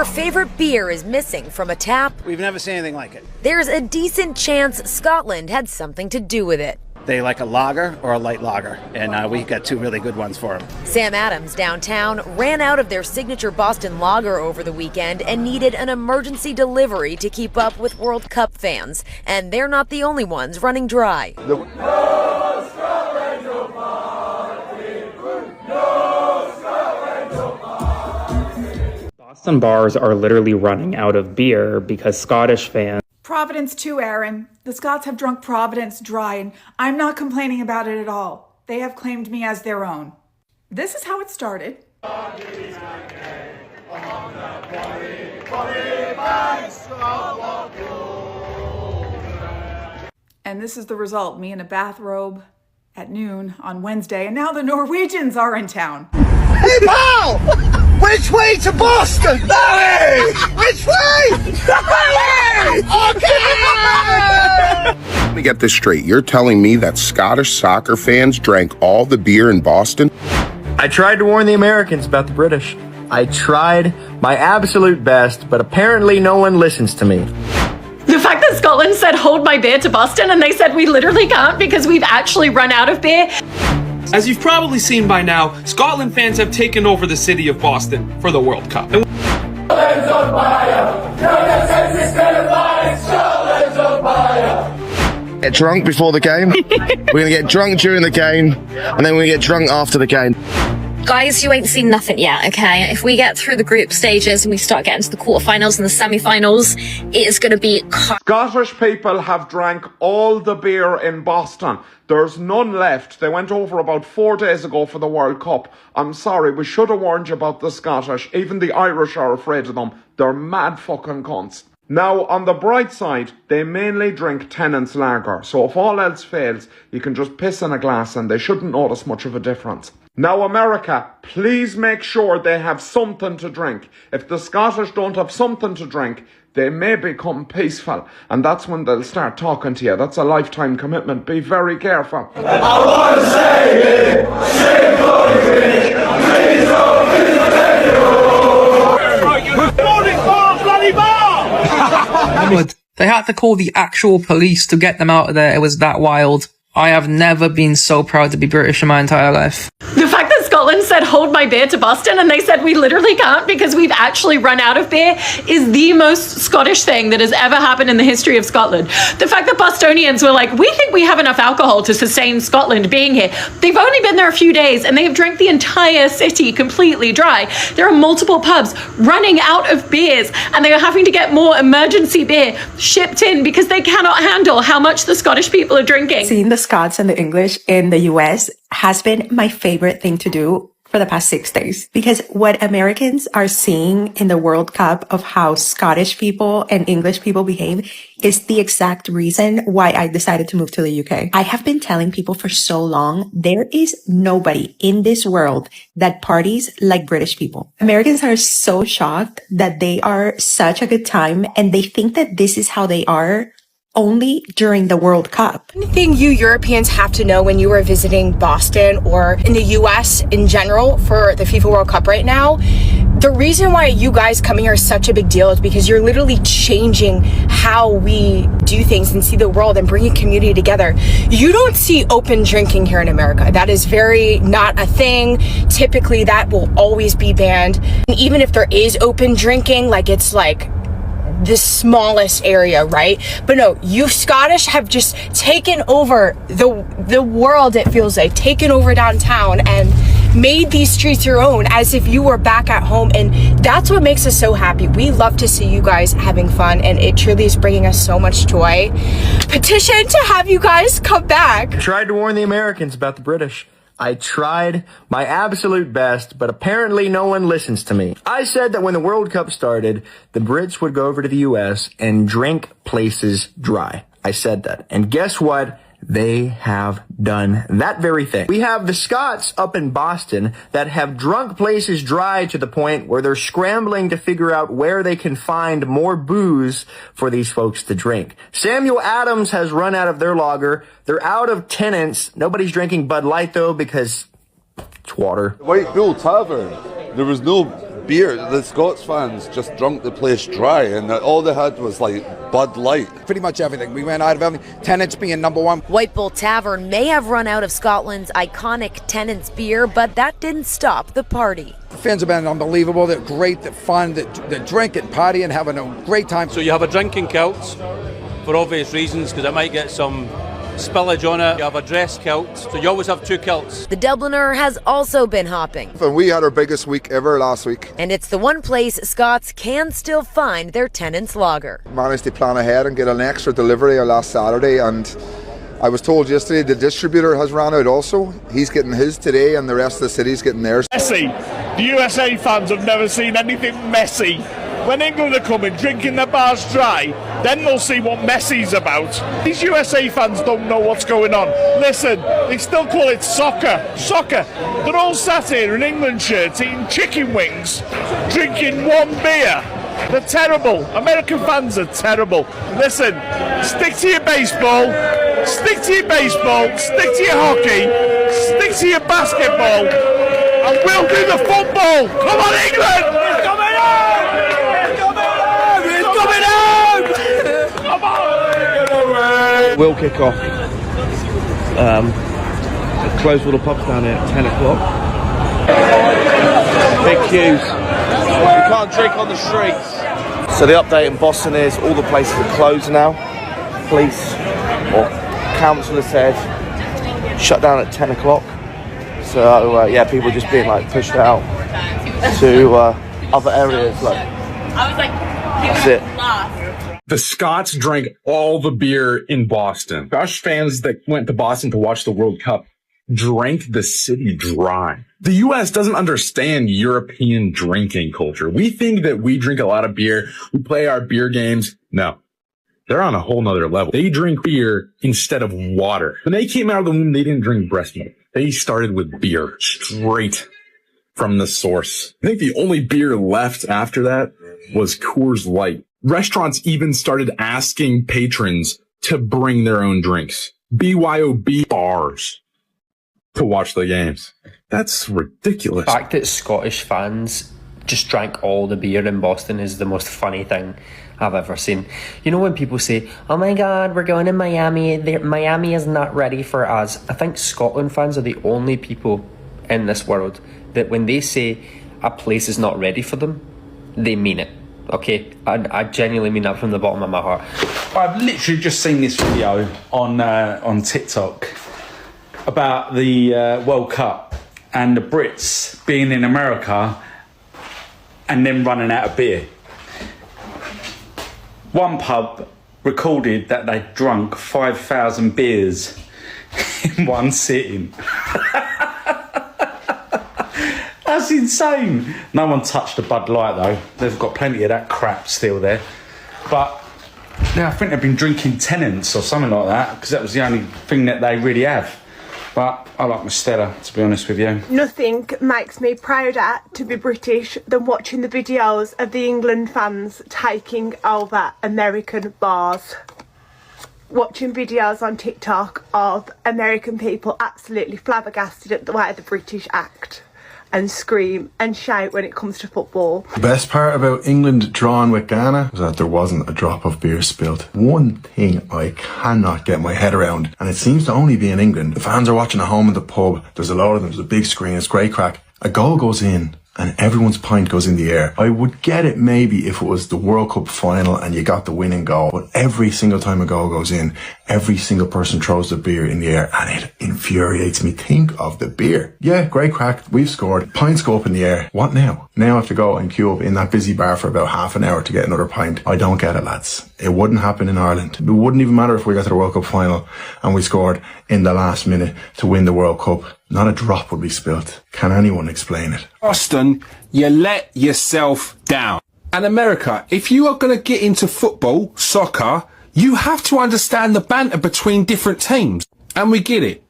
Your favorite beer is missing from a tap. We've never seen anything like it. There's a decent chance Scotland had something to do with it. They like a lager or a light lager, and we got two really good ones for them. Sam Adams downtown ran out of their signature Boston lager over the weekend and needed an emergency delivery to keep up with World Cup fans. And they're not the only ones running dry. Boston bars are literally running out of beer because Scottish fans. Providence too, Aaron. The Scots have drunk Providence dry, and I'm not complaining about it at all. They have claimed me as their own. This is how it started. And this is the result, me in a bathrobe at noon on Wednesday, and now the Norwegians are in town. Hey, pal! Which way to Boston? That way! Which way? That way! Okay! Let me get this straight. You're telling me that Scottish soccer fans drank all the beer in Boston? I tried to warn the Americans about the British. I tried my absolute best, but apparently no one listens to me. The fact that Scotland said, hold my beer to Boston, and they said we literally can't because we've actually run out of beer. As you've probably seen by now, Scotland fans have taken over the city of Boston for the World Cup. Get drunk before the game. We're going to get drunk during the game, and then we're going to get drunk after the game. Guys, you ain't seen nothing yet, okay? If we get through the group stages and we start getting to the quarterfinals and the semi-finals, it is going to be... Scottish people have drank all the beer in Boston. There's none left. They went over about 4 days ago for the World Cup. I'm sorry, we should have warned you about the Scottish. Even the Irish are afraid of them. They're mad fucking cunts. Now, on the bright side, they mainly drink Tennent's lager. So if all else fails, you can just piss in a glass and they shouldn't notice much of a difference. Now, America, please make sure they have something to drink. If the Scottish don't have something to drink, they may become peaceful. And that's when they'll start talking to you. That's a lifetime commitment. Be very careful. I want to say it. Say glory finish. Please don't They had to call the actual police to get them out of there. It was that wild. I have never been so proud to be British in my entire life. The fact that Scotland said, hold my beer to Boston, and they said we literally can't because we've actually run out of beer is the most Scottish thing that has ever happened in the history of Scotland. The fact that Bostonians were like, we think we have enough alcohol to sustain Scotland being here. They've only been there a few days and they have drank the entire city completely dry. There are multiple pubs running out of beers and they are having to get more emergency beer shipped in because they cannot handle how much the Scottish people are drinking. Seeing the Scots and the English in the US has been my favorite thing to do for the past 6 days, because what Americans are seeing in the World Cup of how Scottish people and English people behave is the exact reason why I decided to move to the UK. I have been telling people for so long, there is nobody in this world that parties like British people. Americans are so shocked that they are such a good time and they think that this is how they are only during the World Cup. One thing you Europeans have to know when you are visiting Boston or in the US in general for the FIFA World Cup right now, the reason why you guys coming here is such a big deal is because you're literally changing how we do things and see the world and bringing community together. You don't see open drinking here in America. That is very not a thing. Typically that will always be banned. And even if there is open drinking, like it's like the smallest area, right? But no, you Scottish have just taken over the world, it feels like, taken over downtown and made these streets your own as if you were back at home. And that's what makes us so happy. We love to see you guys having fun and it truly is bringing us so much joy. Petition to have you guys come back. I tried to warn the Americans about the British. I tried my absolute best, but apparently no one listens to me. I said that when the World Cup started, the Brits would go over to the US and drink places dry. I said that. And guess what? They have done that very thing. We have the Scots up in Boston that have drunk places dry to the point where they're scrambling to figure out where they can find more booze for these folks to drink. Samuel Adams has run out of their lager. They're out of Tennent's. Nobody's drinking Bud Light though because it's water. White Bull Tavern. There was no beer. The Scots fans just drunk the place dry, and all they had was like Bud Light. Pretty much everything. We went out of everything. Tennent's being number one. White Bull Tavern may have run out of Scotland's iconic Tennent's beer, but that didn't stop the party. The fans have been unbelievable. They're great, they're fun, they're drinking, partying, having a great time. So you have a drinking kilt for obvious reasons, because it might get some spillage on it. You have a dress kilt, so you always have two kilts. The Dubliner has also been hopping. And we had our biggest week ever last week. And it's the one place Scots can still find their Tennent's lager. Managed to plan ahead and get an extra delivery last Saturday, and I was told yesterday the distributor has ran out also. He's getting his today and the rest of the city's getting theirs. Messy. The USA fans have never seen anything messy. When England are coming, drinking their bars dry, then they'll see what messy's about. These USA fans don't know what's going on. Listen, they still call it soccer. Soccer. They're all sat here in England shirts eating chicken wings, drinking one beer. They're terrible. American fans are terrible. Listen, stick to your baseball, stick to your baseball, stick to your hockey, stick to your basketball, and we'll do the football. Come on, England! It's coming home! It's coming home! It's coming home! Come on! We'll kick off. Close all the pubs down here at 10 o'clock. Big queues. You can't drink on the streets. So the update in Boston is all the places are closed now. Police or council has said shut down at 10 o'clock. So yeah, people just being like pushed out to other areas. Like, that's it. The Scots drank all the beer in Boston. Us fans that went to Boston to watch the World Cup drank the city dry. The U.S. doesn't understand European drinking culture. We think that we drink a lot of beer. We play our beer games. No. They're on a whole nother level. They drink beer instead of water. When they came out of the womb, they didn't drink breast milk. They started with beer straight from the source. I think the only beer left after that was Coors Light. Restaurants even started asking patrons to bring their own drinks. BYOB bars to watch the games. That's ridiculous. The fact that Scottish fans just drank all the beer in Boston is the most funny thing I've ever seen. You know when people say, oh my god, we're going to Miami, Miami is not ready for us. I think Scotland fans are the only people in this world that when they say a place is not ready for them, they mean it. Okay, I genuinely mean that from the bottom of my heart. I've literally just seen this video on TikTok about the World Cup and the Brits being in America and then running out of beer. One pub recorded that they drunk 5,000 beers in one sitting. That's insane. No one touched the Bud Light though. They've got plenty of that crap still there. But yeah, I think they've been drinking Tennent's or something like that because that was the only thing that they really have. But I like my Stella, to be honest with you. Nothing makes me prouder to be British than watching the videos of the England fans taking over American bars. Watching videos on TikTok of American people absolutely flabbergasted at the way the British act and scream and shout when it comes to football. The best part about England drawing with Ghana was that there wasn't a drop of beer spilled. One thing I cannot get my head around, and it seems to only be in England. The fans are watching at home in the pub. There's a lot of them. There's a big screen. It's great crack. A goal goes in and everyone's pint goes in the air. I would get it maybe if it was the World Cup final and you got the winning goal. But every single time a goal goes in, every single person throws the beer in the air and it infuriates me. Think of the beer. Yeah, great crack. We've scored. Pints go up in the air. What now? Now I have to go and queue up in that busy bar for about half an hour to get another pint. I don't get it, lads. It wouldn't happen in Ireland. It wouldn't even matter if we got to the World Cup final and we scored in the last minute to win the World Cup. Not a drop would be spilt. Can anyone explain it? Boston, you let yourself down. And America, if you are going to get into football, soccer, you have to understand the banter between different teams. And we get it.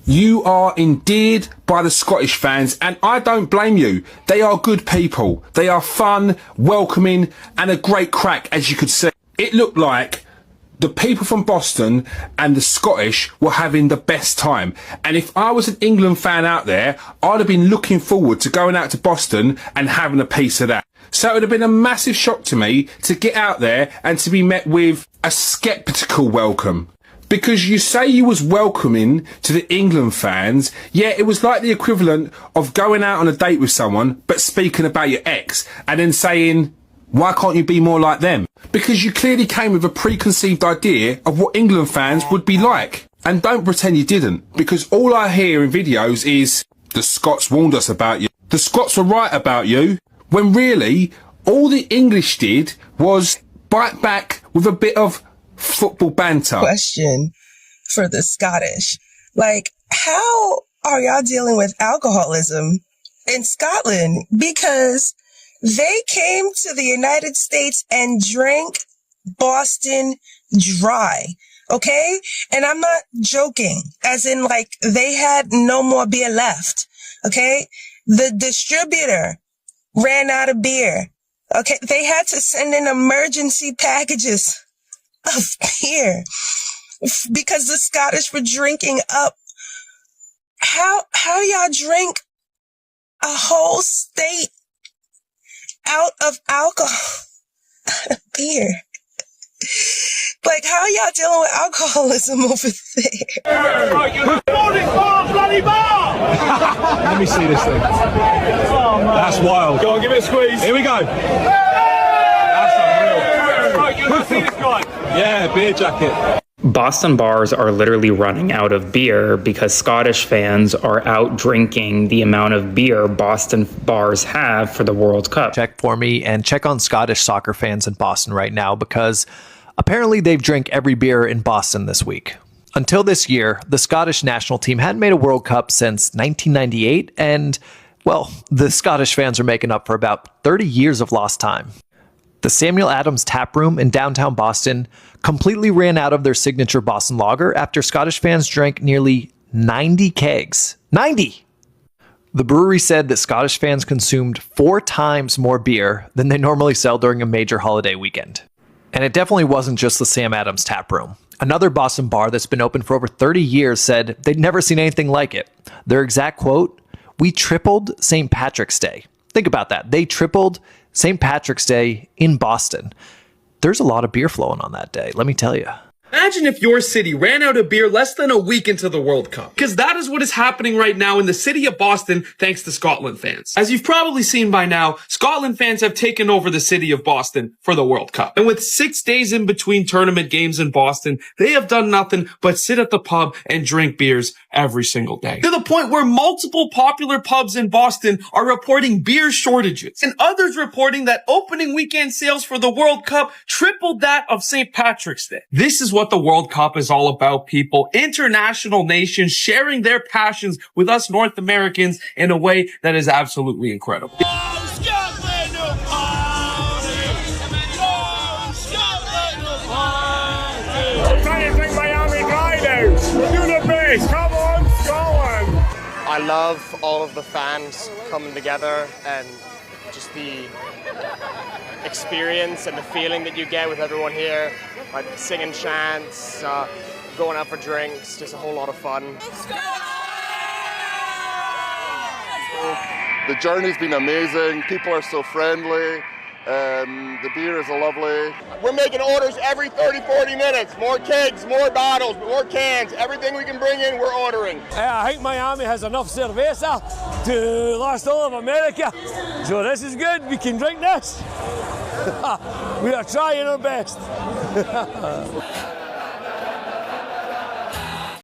You are endeared by the Scottish fans, and I don't blame you. They are good people. They are fun, welcoming, and a great crack, as you could see. It looked like the people from Boston and the Scottish were having the best time. And if I was an England fan out there, I'd have been looking forward to going out to Boston and having a piece of that. So it would have been a massive shock to me to get out there and to be met with a sceptical welcome. Because you say you was welcoming to the England fans, yet it was like the equivalent of going out on a date with someone, but speaking about your ex, and then saying, why can't you be more like them? Because you clearly came with a preconceived idea of what England fans would be like. And don't pretend you didn't, because all I hear in videos is, the Scots warned us about you. The Scots were right about you. When really, all the English did was bite back with a bit of football banter. Question for the Scottish. Like, how are y'all dealing with alcoholism in Scotland? Because they came to the United States and drank Boston dry. Okay? And I'm not joking. As in, like, they had no more beer left. Okay? The distributor ran out of beer. Okay? They had to send in emergency packages of beer because the Scottish were drinking up. How y'all drink a whole state out of alcohol, beer? Like, how y'all dealing with alcoholism over there? Let me see this thing. That's wild. Go on, give it a squeeze. Here we go. That's unreal. You want to see this guy? Yeah, beer jacket. Boston bars are literally running out of beer because Scottish fans are out drinking the amount of beer Boston bars have for the World Cup. Check for me and check on Scottish soccer fans in Boston right now, because apparently they've drank every beer in Boston this week. Until this year, the Scottish national team hadn't made a World Cup since 1998, and, well, the Scottish fans are making up for about 30 years of lost time. The Samuel Adams Tap Room in downtown Boston completely ran out of their signature Boston lager after Scottish fans drank nearly 90 kegs. 90! The brewery said that Scottish fans consumed 4 times more beer than they normally sell during a major holiday weekend. And it definitely wasn't just the Sam Adams Tap Room. Another Boston bar that's been open for over 30 years said they'd never seen anything like it. Their exact quote, "We tripled St. Patrick's Day." Think about that. They tripled St. Patrick's Day in Boston. There's a lot of beer flowing on that day, let me tell you. Imagine if your city ran out of beer less than a week into the World Cup. Because that is what is happening right now in the city of Boston, thanks to Scotland fans. As you've probably seen by now, Scotland fans have taken over the city of Boston for the World Cup. And with 6 days in between tournament games in Boston, they have done nothing but sit at the pub and drink beers every single day. To the point where multiple popular pubs in Boston are reporting beer shortages. And others reporting that opening weekend sales for the World Cup tripled that of St. Patrick's Day. This is what the World Cup is all about, people. International nations sharing their passions with us North Americans in a way that is absolutely incredible. Come on, Scotland! I love all of the fans coming together and just the experience and the feeling that you get with everyone here, like singing chants, going out for drinks, just a whole lot of fun. The journey's been amazing. People are so friendly. The beer is lovely. We're making orders every 30-40 minutes. More kegs, more bottles, more cans. Everything we can bring in, we're ordering. I think Miami has enough cerveza to last all of America. So this is good. We can drink this. We are trying our best.